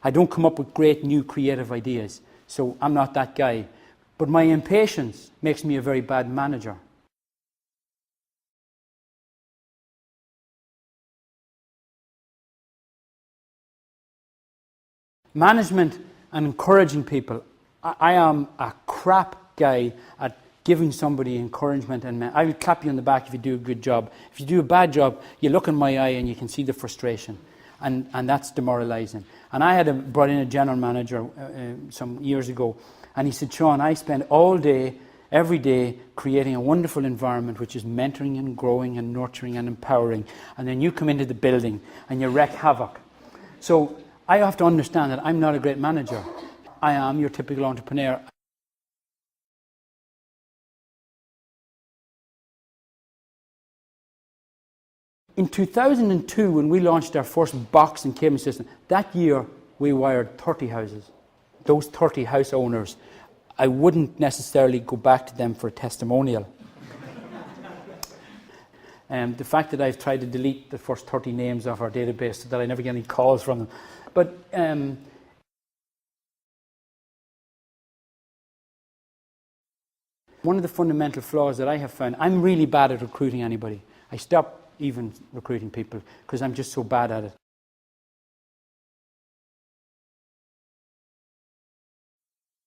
I don't come up with great new creative ideas. So I'm not that guy. But my impatience makes me a very bad manager. Management and encouraging people. I am a crap guy at giving somebody encouragement, and I will clap you on the back if you do a good job. If you do a bad job, you look in my eye and you can see the frustration, and that's demoralising. And I had brought in a general manager some years ago, and he said, Seán, I spend all day, every day, creating a wonderful environment which is mentoring and growing and nurturing and empowering, and then you come into the building and you wreak havoc. So I have to understand that I'm not a great manager. I am your typical entrepreneur. In 2002, when we launched our first box and cabin system, that year we wired 30 houses. Those 30 house owners, I wouldn't necessarily go back to them for a testimonial. The fact that I've tried to delete the first 30 names off our database so that I never get any calls from them. But one of the fundamental flaws that I have found, I'm really bad at recruiting anybody. I stopped even recruiting people because I'm just so bad at it.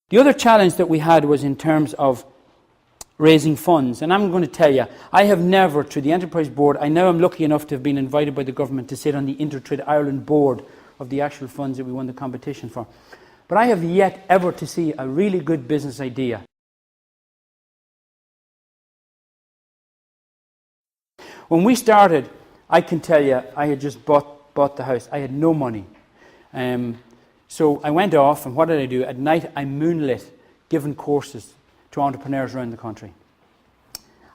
The other challenge that we had was in terms of raising funds. And I'm going to tell you, I have never, through the Enterprise Board, I now am lucky enough to have been invited by the government to sit on the Intertrade Ireland board of the actual funds that we won the competition for. But I have yet ever to see a really good business idea. When we started, I can tell you, I had just bought the house. I had no money. So I went off, and what did I do? At night, I moonlit giving courses to entrepreneurs around the country.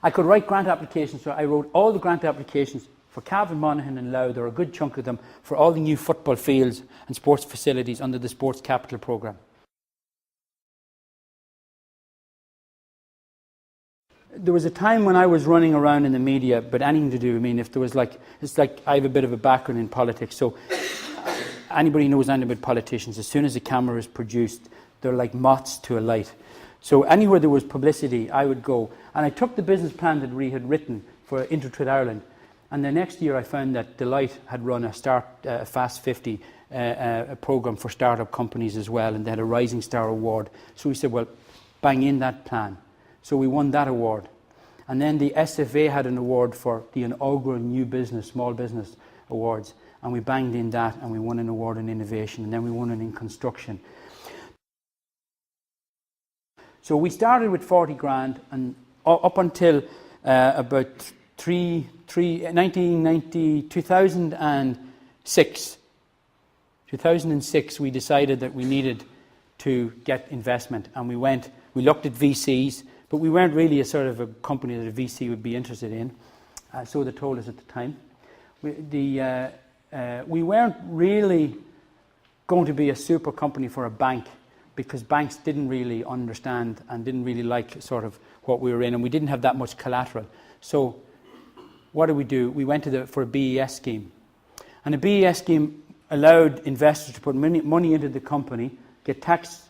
I could write grant applications, so I wrote all the grant applications for Cavan, Monaghan and Louth, or a good chunk of them, for all the new football fields and sports facilities under the Sports Capital Programme. There was a time when I was running around in the media, but anything to do, I mean, if there was it's like I have a bit of a background in politics, so anybody who knows anything about politicians, as soon as a camera is produced, they're like moths to a light. So anywhere there was publicity, I would go. And I took the business plan that we had written for Intertrade Ireland, and the next year I found that Deloitte had run a Fast 50 a programme for startup companies as well, and they had a Rising Star Award. So we said, well, bang in that plan. So we won that award. And then the SFA had an award for the inaugural New Business, Small Business Awards. And we banged in that, and we won an award in innovation, and then we won it in construction. So we started with 40 grand, and up until about 2006, we decided that we needed to get investment, and we looked at VCs, but we weren't really a sort of a company that a VC would be interested in, so they told us at the time. We weren't really going to be a super company for a bank, because banks didn't really understand and didn't really like sort of what we were in, and we didn't have that much collateral. So what did we do? We went for a BES scheme. And a BES scheme allowed investors to put money into the company, get tax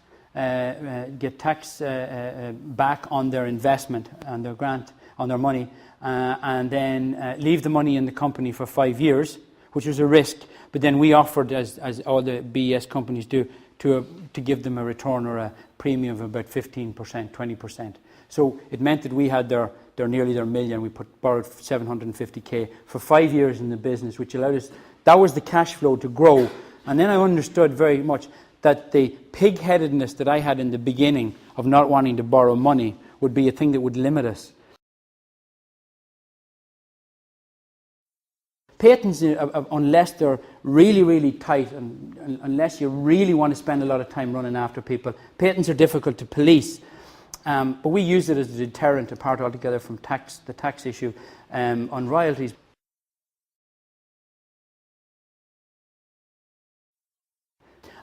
back on their investment, on their grant, on their money, and then leave the money in the company for 5 years, which was a risk. But then we offered, as all the BES companies do, to give them a return or a premium of about 15%, 20%. So it meant that we had nearly their million. We borrowed 750k for 5 years in the business, which allowed us. That was the cash flow to grow. And then I understood very much that the pig-headedness that I had in the beginning of not wanting to borrow money would be a thing that would limit us. Patents, unless they're really, really tight, and unless you really want to spend a lot of time running after people, patents are difficult to police. But we use it as a deterrent, apart altogether from the tax issue on royalties.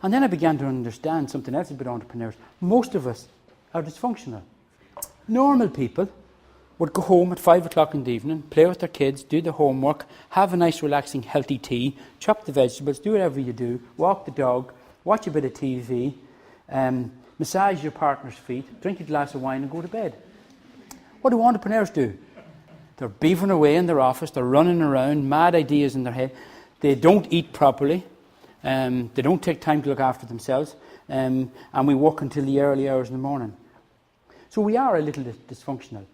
And then I began to understand something else about entrepreneurs. Most of us are dysfunctional. Normal people would go home at 5 o'clock in the evening, play with their kids, do their homework, have a nice, relaxing, healthy tea, chop the vegetables, do whatever you do, walk the dog, watch a bit of TV, massage your partner's feet, drink a glass of wine and go to bed. What do entrepreneurs do? They're beavering away in their office, they're running around, mad ideas in their head. They don't eat properly, they don't take time to look after themselves, and we work until the early hours in the morning. So we are a little dysfunctional.